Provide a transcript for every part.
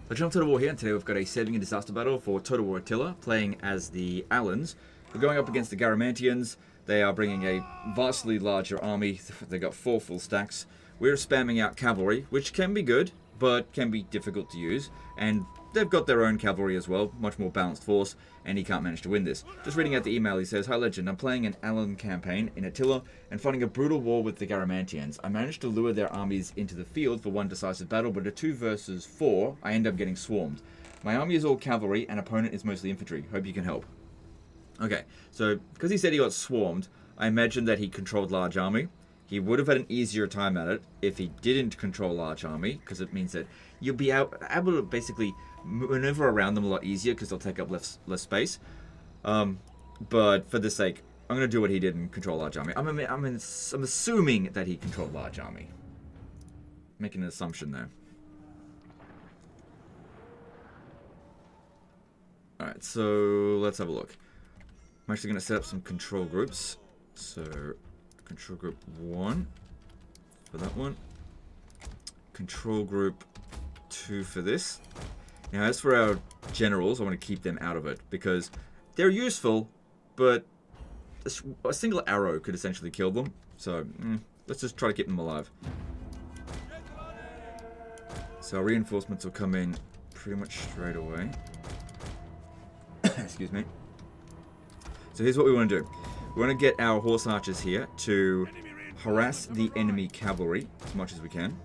Legend of Total War here, and today we've got a saving and disaster battle for Total War Attila, playing as the Allans. We're going up against the Garamantians. They are bringing a vastly larger army. They've got 4 full stacks. We're spamming out cavalry, which can be good, but can be difficult to use. And they've got their own cavalry as well, much more balanced force, and he can't manage to win this. Just reading out the email, he says, "Hi Legend, I'm playing an Allan campaign in Attila and fighting a brutal war with the Garamantians. I managed to lure their armies into the field for one decisive battle, but at 2 versus 4, I end up getting swarmed. My army is all cavalry and opponent is mostly infantry. Hope you can help." Okay, so because he said he got swarmed, I imagine that he controlled large army. He would have had an easier time at it if he didn't control large army, because it means that you'll be able to basically maneuver around them a lot easier because they'll take up less space. But for the sake, I'm going to do what he did and control large army. I'm assuming that he controlled large army. Making an assumption there. Alright, so let's have a look. I'm actually going to set up some control groups. So, control group 1 for that one. Control group 2 for this. Now, as for our generals, I want to keep them out of it because they're useful, but a single arrow could essentially kill them. So, let's just try to keep them alive. So, our reinforcements will come in pretty much straight away. Excuse me. So, here's what we want to do. We want to get our horse archers here to harass the enemy cavalry as much as we can.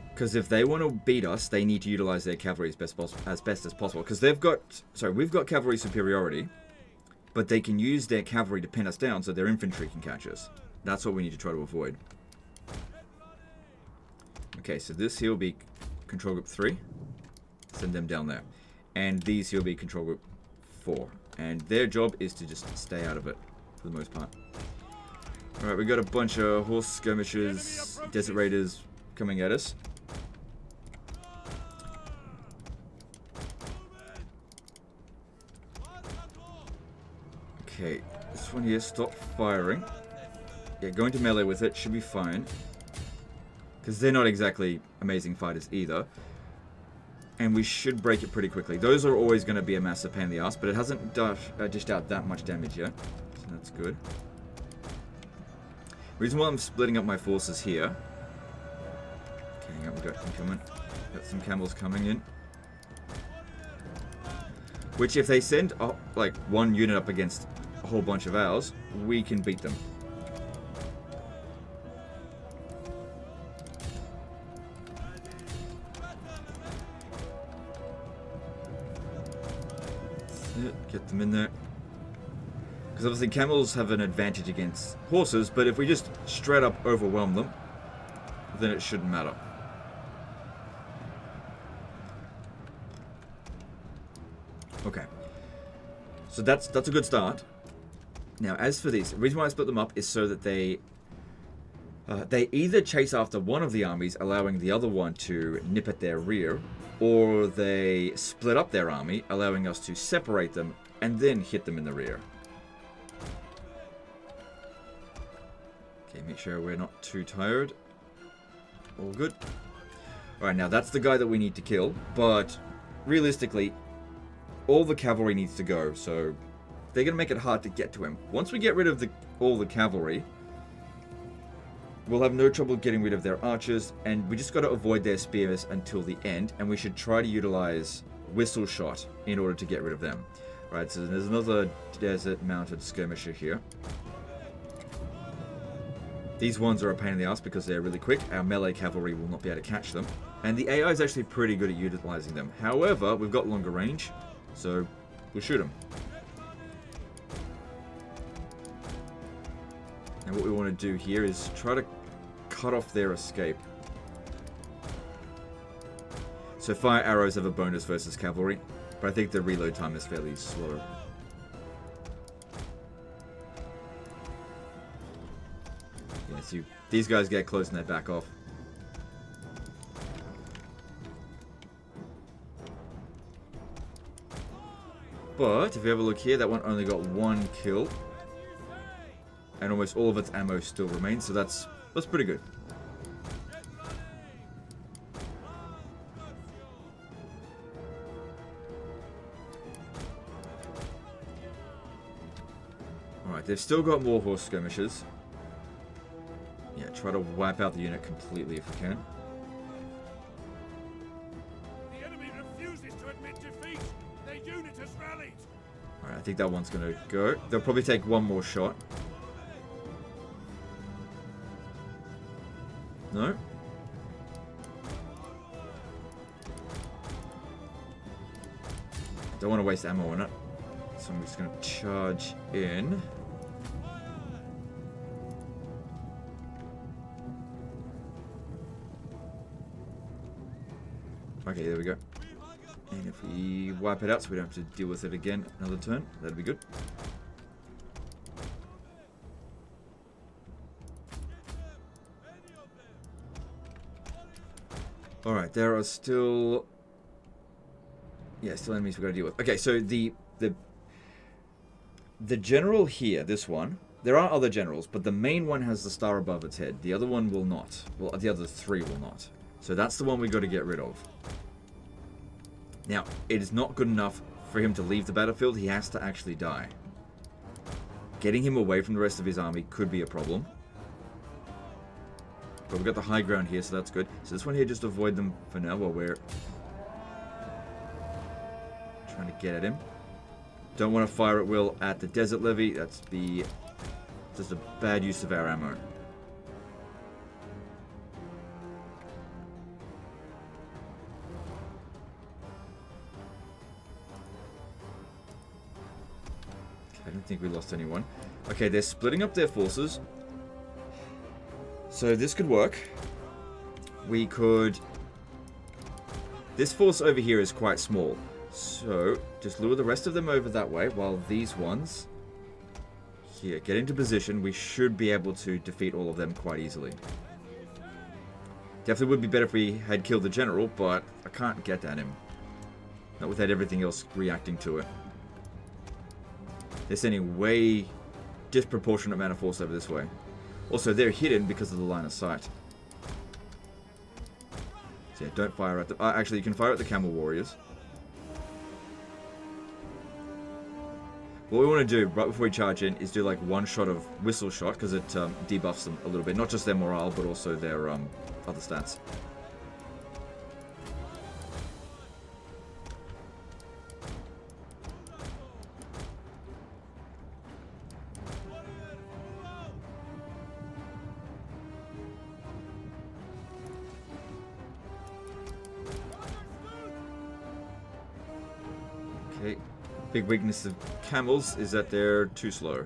Because if they want to beat us, they need to utilize their cavalry as best as possible. Because we've got cavalry superiority, but they can use their cavalry to pin us down so their infantry can catch us. That's what we need to try to avoid. Okay, so this here will be control group 3. Send them down there. And these here will be control group 4. And their job is to just stay out of it for the most part. Alright, we got a bunch of horse skirmishers, desert raiders coming at us. Okay, this one here, stop firing. Yeah, going to melee with it should be fine. Because they're not exactly amazing fighters either. And we should break it pretty quickly. Those are always going to be a massive pain in the ass, but it hasn't dished out that much damage yet. So that's good. The reason why I'm splitting up my forces here. Okay, hang on, we got some coming. Got some camels coming in. Which if they send like one unit up against a whole bunch of ours, we can beat them. Get them in there. Because obviously camels have an advantage against horses, but if we just straight up overwhelm them, then it shouldn't matter. Okay. So that's a good start. Now, as for these, the reason why I split them up is so that they either chase after one of the armies, allowing the other one to nip at their rear, or they split up their army, allowing us to separate them and then hit them in the rear. Okay, make sure we're not too tired. All good. Alright, now that's the guy that we need to kill, but realistically, all the cavalry needs to go, so they're going to make it hard to get to him. Once we get rid of all the cavalry, we'll have no trouble getting rid of their archers, and we just got to avoid their spears until the end, and we should try to utilize whistle shot in order to get rid of them. Right, so there's another desert mounted skirmisher here. These ones are a pain in the ass because they're really quick. Our melee cavalry will not be able to catch them, and the AI is actually pretty good at utilizing them. However, we've got longer range, so we'll shoot them. And what we want to do here is try to cut off their escape. So fire arrows have a bonus versus cavalry, but I think the reload time is fairly slow. Yeah, so these guys get close and they back off. But if you have a look here, that one only got 1 kill. and almost all of its ammo still remains, so that's pretty good. Alright, they've still got more horse skirmishers. Yeah, try to wipe out the unit completely if we can. The enemy refuses to admit defeat. Their unit has rallied. Alright, I think that one's gonna go. They'll probably take one more shot. No? Don't want to waste ammo on it. So I'm just gonna charge in. Okay, there we go. And if we wipe it out so we don't have to deal with it again another turn, that'd be good. Alright, there are still... Yeah, still enemies we've got to deal with. Okay, so the general here, this one, there are other generals, but the main one has the star above its head. The other one will not. Well, the other three will not. So that's the one we've got to get rid of. Now, it is not good enough for him to leave the battlefield. He has to actually die. Getting him away from the rest of his army could be a problem. But we've got the high ground here, so that's good. So this one here, just avoid them for now while we're trying to get at him. Don't want to fire at will at the desert levy. That's just a bad use of our ammo. I don't think we lost anyone. Okay, they're splitting up their forces. So this could work. We could... This force over here is quite small. So just lure the rest of them over that way while these ones here get into position. We should be able to defeat all of them quite easily. Definitely would be better if we had killed the general, but I can't get at him. Not without everything else reacting to it. They're sending way disproportionate amount of force over this way. Also, they're hidden because of the line of sight. So yeah, don't fire at them. Actually, you can fire at the camel warriors. What we want to do right before we charge in is do like one shot of whistle shot, because it debuffs them a little bit. Not just their morale, but also their other stats. Okay. Big weakness of camels is that they're too slow.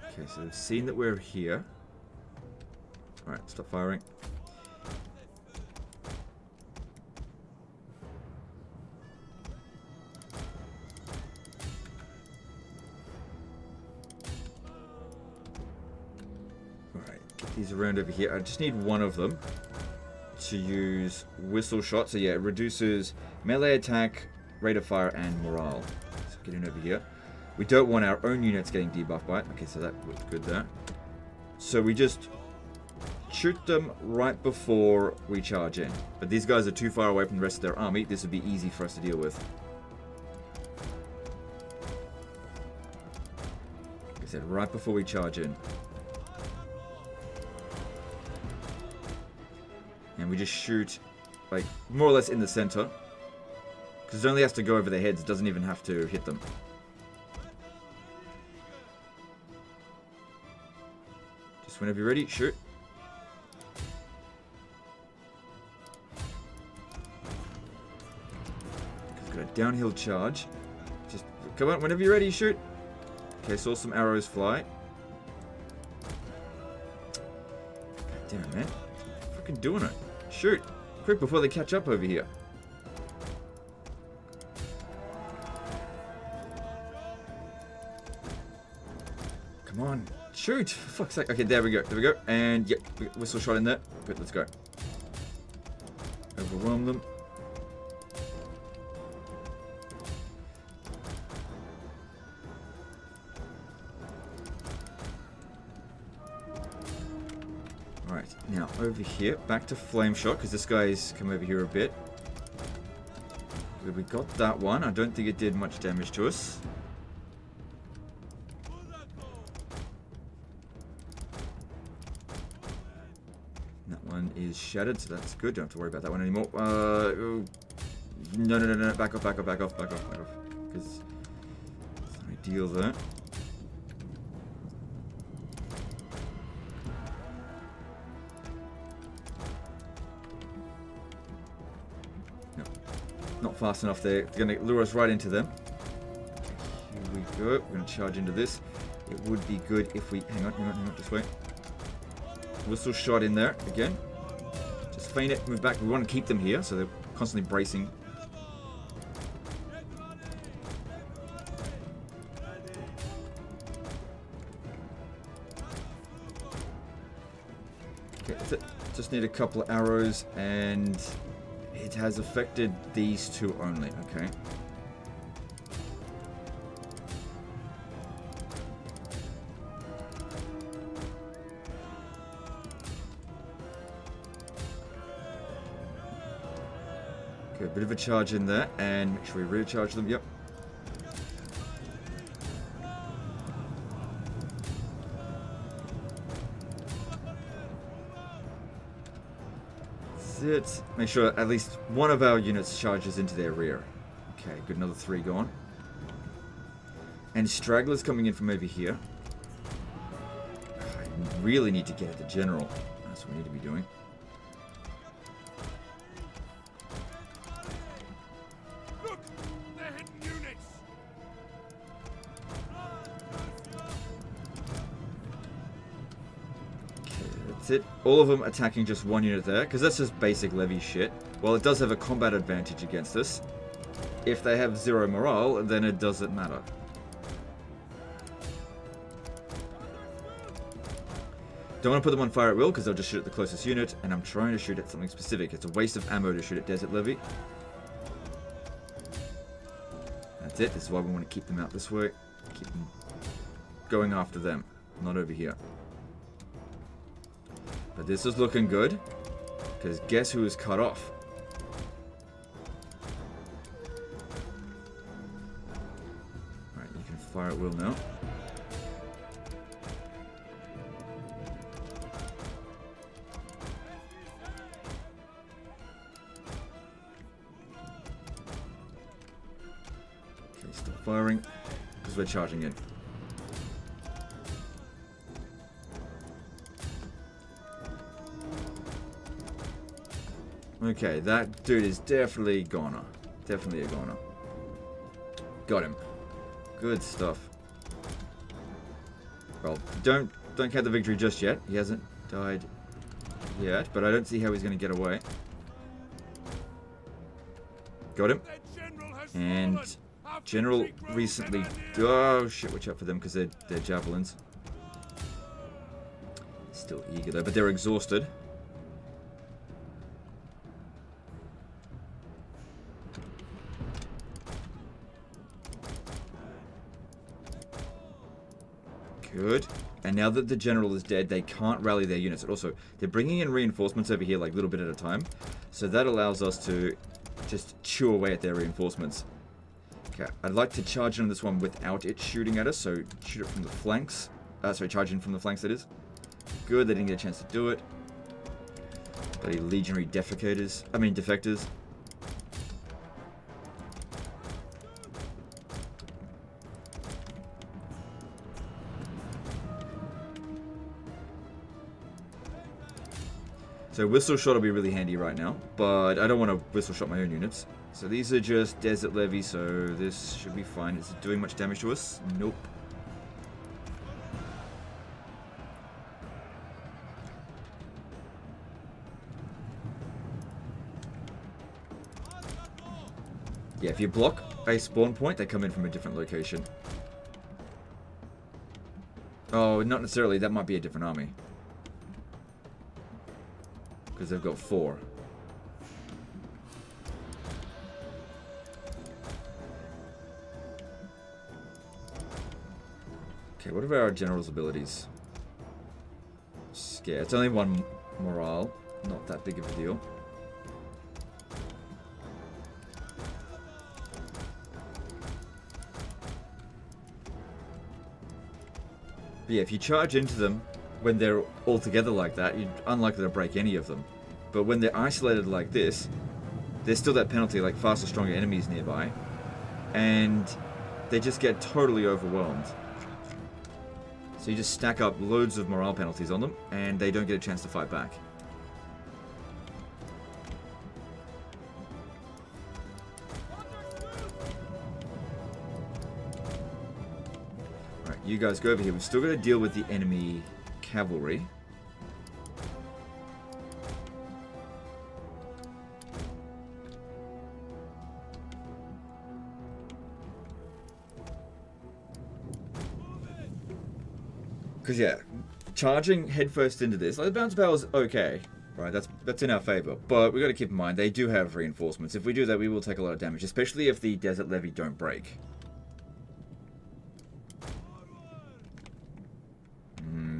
Okay, so they've seen that we're here. Alright, stop firing. Alright, get these around over here. I just need one of them to use whistle shot. So yeah, it reduces melee attack, rate of fire, and morale. So get in over here. We don't want our own units getting debuffed by it. Okay, so that was good there. So we just shoot them right before we charge in. But these guys are too far away from the rest of their army. This would be easy for us to deal with. Like I said, right before we charge in. And we just shoot, like, more or less in the center. Because it only has to go over their heads. It doesn't even have to hit them. Just whenever you're ready, shoot. We've got a downhill charge. Just, come on, whenever you're ready, shoot. Okay, saw some arrows fly. God damn it, man. Fucking doing it. Shoot! Quick before they catch up over here. Come on. Shoot! For fuck's sake. Okay, there we go. There we go. And, yep, whistle shot in there. Good, let's go. Overwhelm them. Now, over here, back to Flame Shot, because this guy's come over here a bit. Good, we got that one. I don't think it did much damage to us. That one is shattered, so that's good. Don't have to worry about that one anymore. Oh. No. Back off. Because it's not ideal there. No. Not fast enough there. They're going to lure us right into them. Here we go. We're going to charge into this. It would be good if we... Hang on. Just wait. Whistle shot in there again. Just feign it, move back. We want to keep them here, so they're constantly bracing. Okay, that's it. Just need a couple of arrows, and it has affected these two only. Okay. A bit of a charge in there, and make sure we recharge them. Yep. That's it. Make sure at least one of our units charges into their rear. Okay, good. Another 3 gone. And stragglers coming in from over here. I really need to get at the general. That's what we need to be doing. It. All of them attacking just one unit there, because that's just basic levy shit. Well, it does have a combat advantage against us. If they have 0 morale, then it doesn't matter. Don't want to put them on fire at will, because they'll just shoot at the closest unit, and I'm trying to shoot at something specific. It's a waste of ammo to shoot at Desert Levy. That's it. This is why we want to keep them out this way. Keep them going after them, not over here. But this is looking good, because guess who is cut off? Alright, you can fire at will now. Okay, still firing, because we're charging in. Okay, that dude is definitely goner. Definitely a goner. Got him. Good stuff. Well, don't count the victory just yet. He hasn't died yet, but I don't see how he's going to get away. Got him. And General recently... Oh, shit, watch out for them, because they're javelins. Still eager, though, but they're exhausted. Good. And now that the general is dead, they can't rally their units. Also, they're bringing in reinforcements over here, like, a little bit at a time. So that allows us to just chew away at their reinforcements. Okay, I'd like to charge in on this one without it shooting at us. So shoot it from the flanks. Sorry, charge in from the flanks, that is. Good, they didn't get a chance to do it. Bloody legionary defectors. So whistle shot will be really handy right now, but I don't want to whistle shot my own units. So these are just desert levy, so this should be fine. Is it doing much damage to us? Nope. Yeah, if you block a spawn point, they come in from a different location. Oh, not necessarily. That might be a different army. Because they've got 4. Okay, what are our general's abilities? Scare. It's only one morale. Not that big of a deal. But yeah, if you charge into them when they're all together like that, you're unlikely to break any of them. But when they're isolated like this, there's still that penalty, like faster, stronger enemies nearby. And they just get totally overwhelmed. So you just stack up loads of morale penalties on them, and they don't get a chance to fight back. Alright, you guys go over here. We've still got to deal with the enemy cavalry. Because yeah, charging headfirst into this, like the bounce power is okay, right? That's in our favor, but we got to keep in mind they do have reinforcements. If we do that, we will take a lot of damage, especially if the desert levy don't break.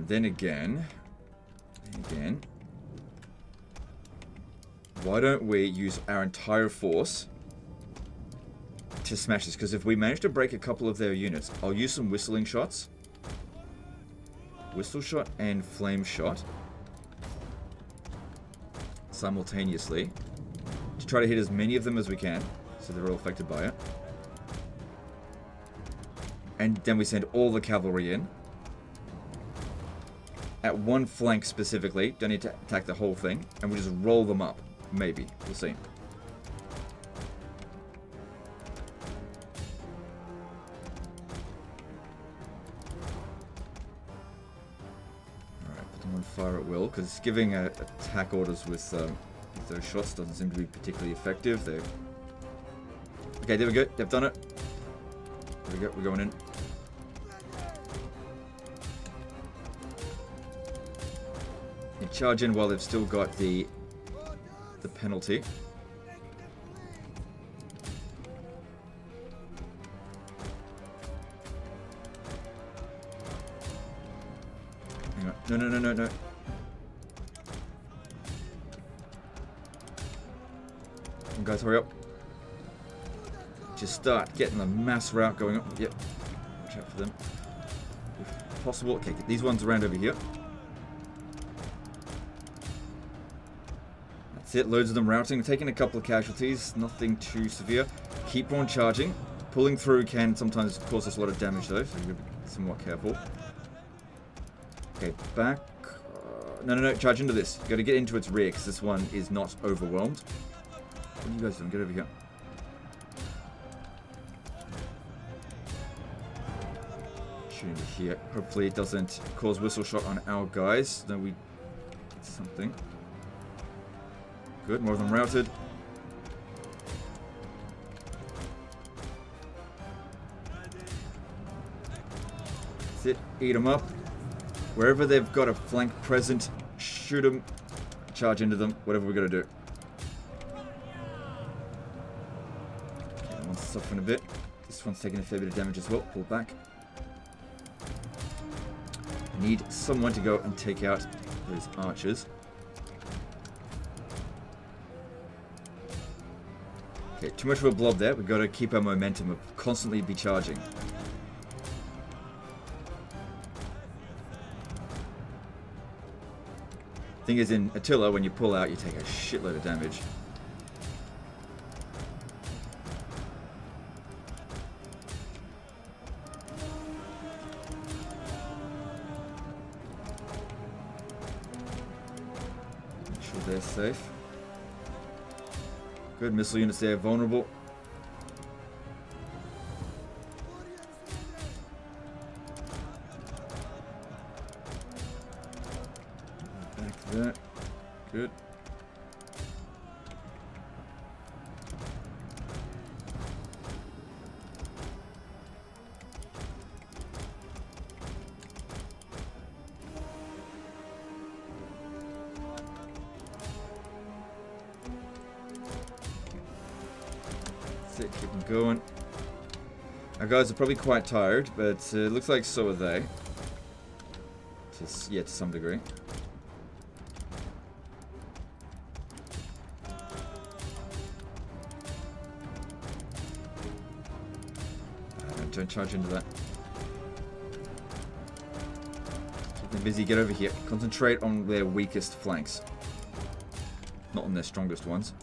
Then again, why don't we use our entire force to smash this? Because if we manage to break a couple of their units, I'll use some whistling shots. Whistle shot and flame shot simultaneously to try to hit as many of them as we can so they're all affected by it. And then we send all the cavalry in at one flank specifically. Don't need to attack the whole thing, and we just roll them up. Maybe. We'll see. Fire at will, because giving attack orders with those shots doesn't seem to be particularly effective. Okay, there we go. They've done it. There we go. We're going in. You charge in while they've still got the penalty. Hang on. No. Come on, guys, hurry up. Just start getting the mass route going up. Yep. Watch out for them. If possible. Okay, get these ones around over here. That's it. Loads of them routing. Taking a couple of casualties. Nothing too severe. Keep on charging. Pulling through can sometimes cause us a lot of damage though, so you've got to be somewhat careful. Okay, back. No. Charge into this. You got to get into its rear because this one is not overwhelmed. What are you guys doing? Get over here. Shoot into here. Hopefully it doesn't cause whistle shot on our guys. Then we get something. Good. More of them routed. That's it. Eat them up. Wherever they've got a flank present, shoot them, charge into them, whatever we're going to do. Okay, that one's suffering a bit. This one's taking a fair bit of damage as well. Pull back. I need someone to go and take out those archers. Okay, too much of a blob there. We've got to keep our momentum of constantly be charging. Thing is, in Attila, when you pull out, you take a shitload of damage. Make sure they're safe. Good, missile units there, vulnerable. That. Good. That's it, keep them going. Our guys are probably quite tired, but it looks like so are they. Yeah, to some degree. Don't charge into that. Keep them busy. Get over here. Concentrate on their weakest flanks. Not on their strongest ones.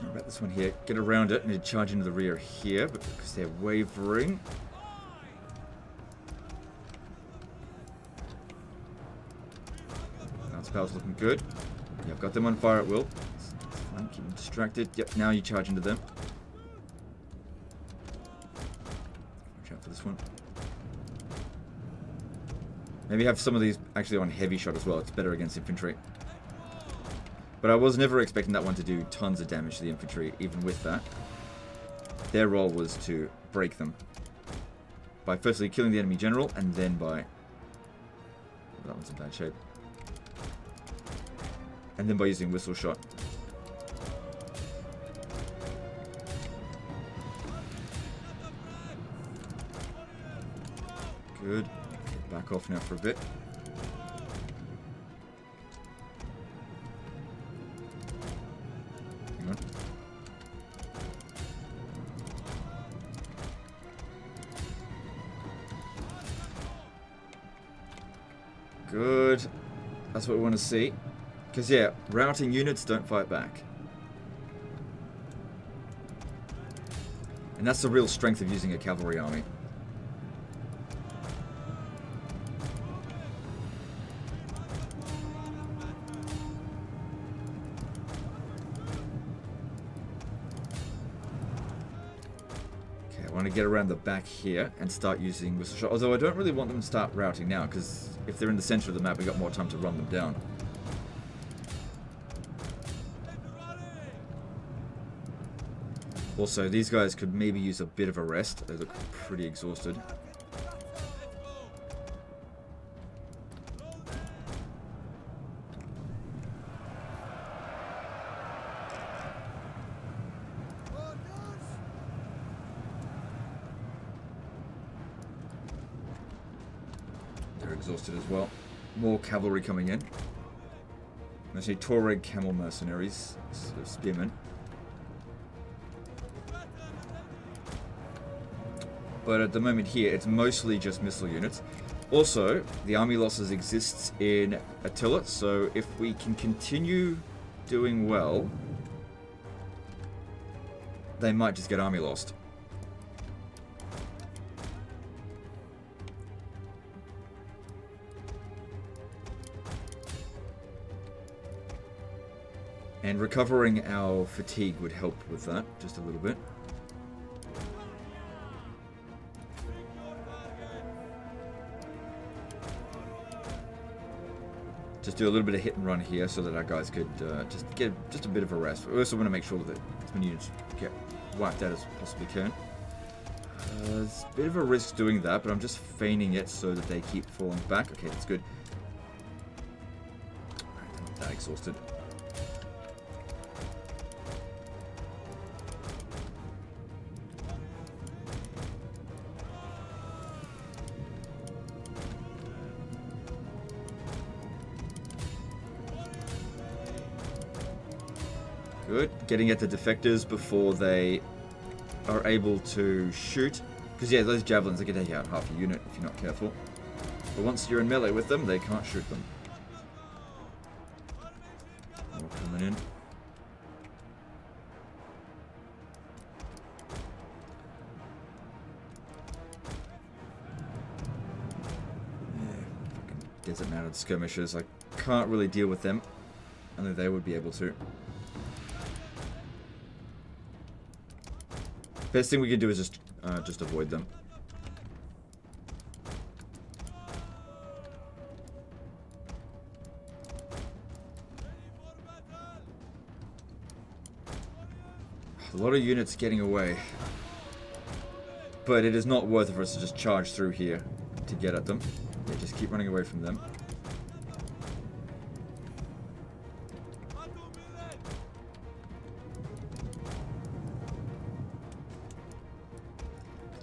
About this one here. Get around it. Need to charge into the rear here, but because they're wavering. Bounce power's looking good. Yeah, I've got them on fire at will. It's fine. Keep them distracted. Yep, now you charge into them. Watch out for this one. Maybe have some of these actually on heavy shot as well. It's better against infantry. But I was never expecting that one to do tons of damage to the infantry, even with that. Their role was to break them. By firstly killing the enemy general, and then by... that one's in bad shape. And then by using whistle shot. Good. Back off now for a bit. Good. That's what we want to see. Because, yeah, routing units don't fight back. And that's the real strength of using a cavalry army. Okay, I want to get around the back here and start using whistle shot. Although I don't really want them to start routing now, because if they're in the center of the map, we've got more time to run them down. Also, these guys could maybe use a bit of a rest. They look pretty exhausted. They're exhausted as well. More cavalry coming in. I see Tuareg camel mercenaries, spearmen. But at the moment here, it's mostly just missile units. Also, the army losses exists in Attila, so if we can continue doing well, they might just get army lost. And recovering our fatigue would help with that, just a little bit. Just do a little bit of hit and run here so that our guys could just get just a bit of a rest. We also want to make sure that as many units get wiped out as possibly can. It's a bit of a risk doing that, but I'm just feigning it so that they keep falling back. Okay, that's good. Alright, I'm not that exhausted. Good. Getting at the defectors before they are able to shoot. Because, yeah, those javelins, they can take out half a unit if you're not careful. But once you're in melee with them, they can't shoot them. More coming in. Yeah, fucking desert-mounted skirmishers. I can't really deal with them. Only they would be able to. Best thing we can do is just avoid them. A lot of units getting away. But it is not worth it for us to just charge through here to get at them. Yeah, just keep running away from them.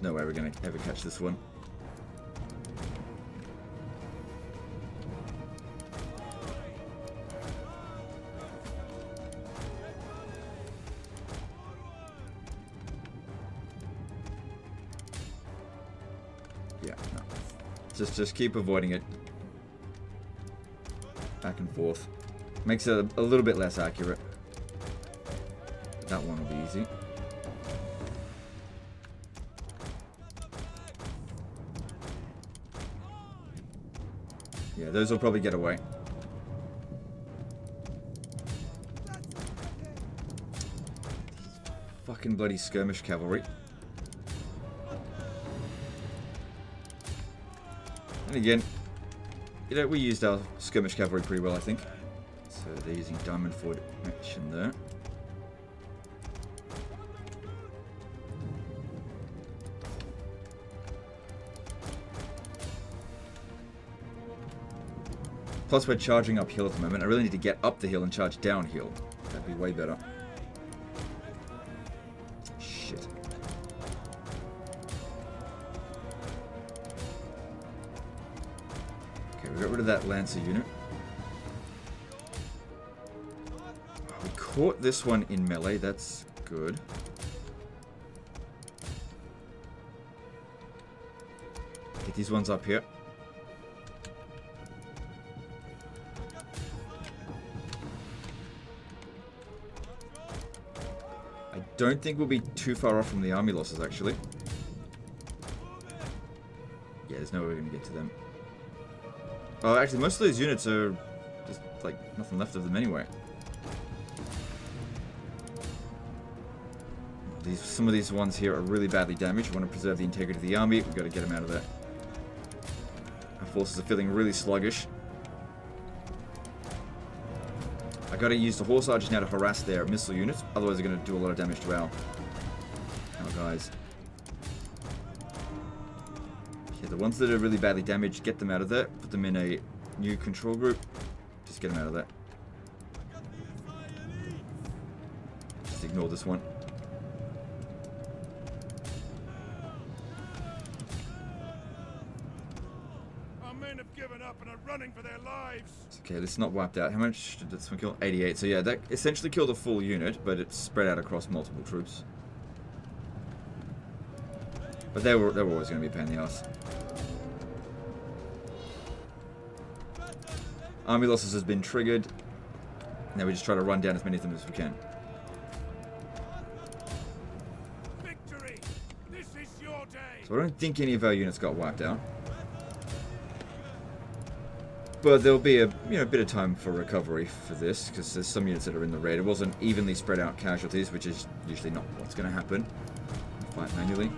No way we're going to ever catch this one. Yeah, no. Just keep avoiding it. Back and forth. Makes it a little bit less accurate. That one will be easy. Yeah, those will probably get away. Fucking bloody skirmish cavalry. And again, you know, we used our skirmish cavalry pretty well, I think. So they're using Diamond Ford action there. Plus we're charging uphill at the moment. I really need to get up the hill and charge downhill. That'd be way better. Shit. Okay, we got rid of that Lancer unit. We caught this one in melee. That's good. Get these ones up here. Don't think we'll be too far off from the army losses, actually. Yeah, there's no way we're going to get to them. Oh, actually, most of those units are just, like, nothing left of them anyway. Some of these ones here are really badly damaged. We want to preserve the integrity of the army. We've got to get them out of there. Our forces are feeling really sluggish. I gotta use the horse archers now to harass their missile units, otherwise they're gonna do a lot of damage to our guys. Okay, the ones that are really badly damaged, get them out of there, put them in a new control group, just get them out of there. Just ignore this one. Our men have given up and are running for their lives. Okay, this is not wiped out. How much did this one kill? 88. So yeah, that essentially killed a full unit, but it's spread out across multiple troops. But they were always going to be a pain in the ass. Army losses has been triggered. Now we just try to run down as many of them as we can. Victory! This is your day. So I don't think any of our units got wiped out. But there'll be a bit of time for recovery for this, because there's some units that are in the red. It wasn't evenly spread out casualties, which is usually not what's going to happen. Fight manually.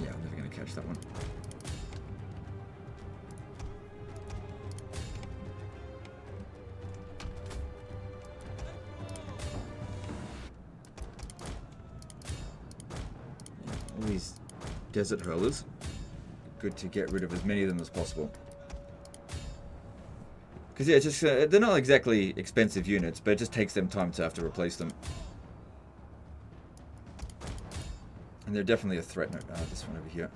Yeah, I'm never going to catch that one. All these desert hurlers. Good to get rid of as many of them as possible. Because yeah, it's just they're not exactly expensive units, but it just takes them time to have to replace them. And they're definitely a threat. No, this one over here.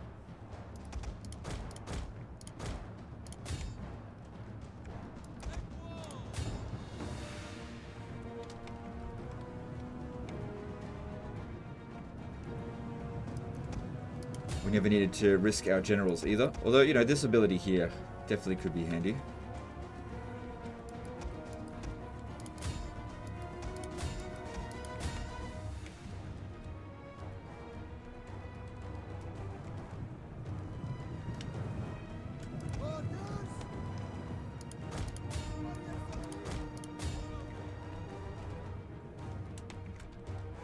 We never needed to risk our generals either. Although, you know, this ability here definitely could be handy.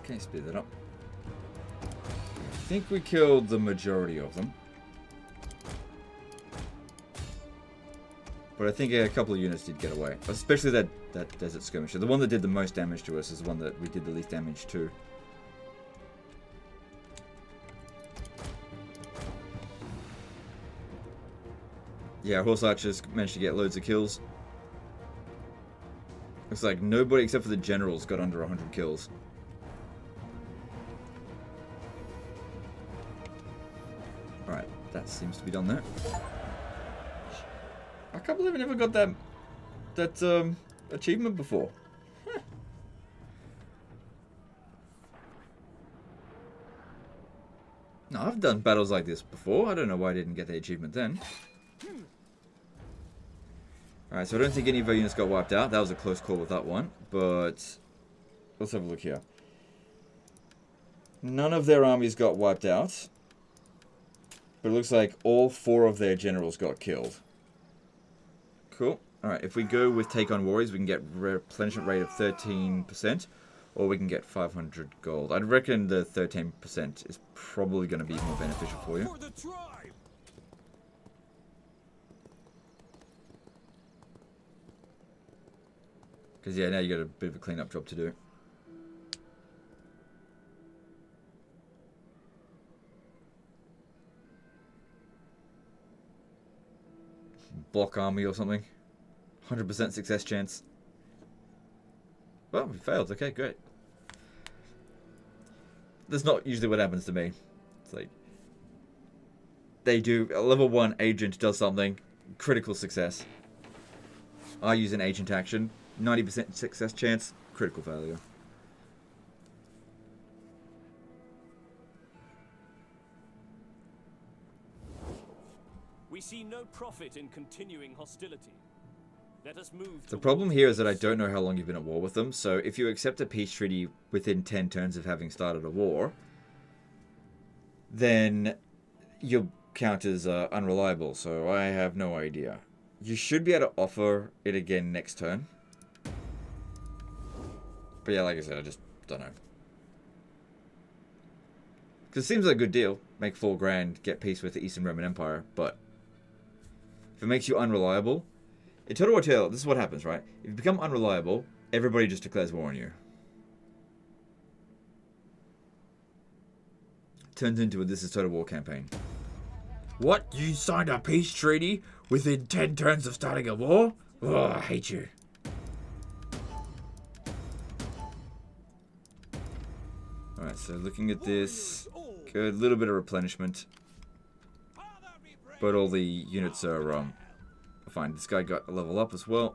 Okay, speed that up. I think we killed the majority of them. But I think a couple of units did get away. Especially that desert skirmisher. The one that did the most damage to us is the one that we did the least damage to. Yeah, horse archers managed to get loads of kills. Looks like nobody except for the generals got under 100 kills. Alright, that seems to be done there. I can't believe I never got that achievement before. Huh. No, I've done battles like this before. I don't know why I didn't get the achievement then. Alright, so I don't think any of our units got wiped out. That was a close call with that one. But let's have a look here. None of their armies got wiped out. But it looks like all 4 of their generals got killed. Cool. Alright, if we go with Take on Warriors, we can get replenishment rate of 13%. Or we can get 500 gold. I'd reckon the 13% is probably going to be more beneficial for you. Because, yeah, now you got a bit of a cleanup job to do. Block army or something. 100% success chance. Well, we failed. Okay, great. That's not usually what happens to me. It's like they do a level 1 agent does something, critical success. I use an agent action, 90% success chance, critical failure. We see no profit in continuing hostility. Let us move. The problem here is that I don't know how long you've been at war with them, so if you accept a peace treaty within 10 turns of having started a war, then your count is unreliable, so I have no idea. You should be able to offer it again next turn. But yeah, like I said, I just don't know. Because it seems like a good deal. Make 4 grand, get peace with the Eastern Roman Empire, but if it makes you unreliable... In Total War Tale, this is what happens, right? If you become unreliable, everybody just declares war on you. Turns into a This is Total War campaign. What? You signed a peace treaty within 10 turns of starting a war? Oh, I hate you. Alright, so looking at this, good, little bit of replenishment. But all the units are fine. This guy got a level up as well.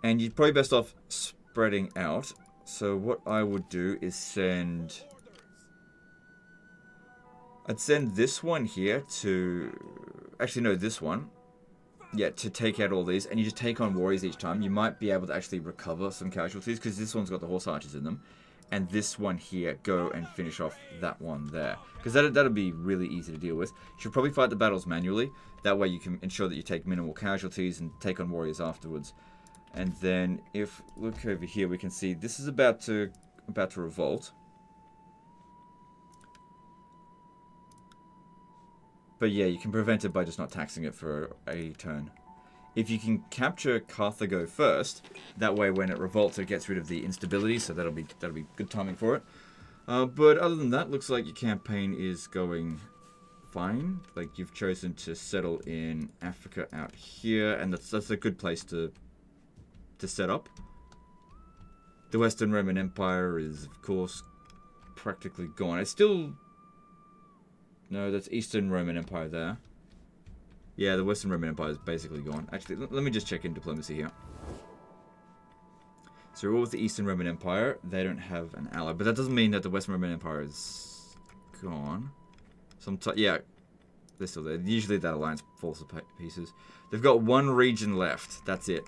And you're probably best off spreading out. So what I would do is send... I'd send this one here to... Actually, no, this one. Yeah, to take out all these. And you just take on warriors each time. You might be able to actually recover some casualties, because this one's got the horse archers in them. And this one here, go and finish off that one there. Because that'll be really easy to deal with. You should probably fight the battles manually. That way you can ensure that you take minimal casualties and take on warriors afterwards. And then, if look over here, we can see this is about to revolt. But yeah, you can prevent it by just not taxing it for a turn. If you can capture Carthago first, that way when it revolts, it gets rid of the instability, so that'll be good timing for it. But other than that, looks like your campaign is going fine. Like, you've chosen to settle in Africa out here, and that's a good place to set up. The Western Roman Empire is, of course, practically gone. It's still... No, that's Eastern Roman Empire there. Yeah, the Western Roman Empire is basically gone. Actually, let me just check in diplomacy here. So we're all with the Eastern Roman Empire. They don't have an ally, but that doesn't mean that the Western Roman Empire is gone. Yeah, they're still there. Usually that alliance falls to pieces. They've got 1 region left. That's it.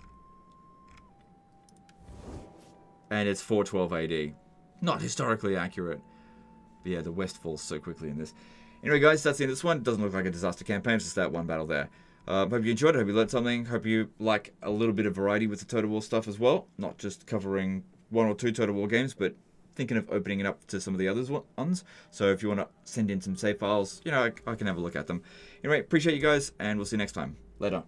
And it's 412 AD. Not historically accurate. But yeah, the West falls so quickly in this. Anyway, guys, that's the end of this one. It doesn't look like a disaster campaign. It's just that one battle there. Hope you enjoyed it. Hope you learned something. Hope you like a little bit of variety with the Total War stuff as well. Not just covering 1 or 2 Total War games, but thinking of opening it up to some of the other ones. So if you want to send in some save files, you know, I can have a look at them. Anyway, appreciate you guys, and we'll see you next time. Later.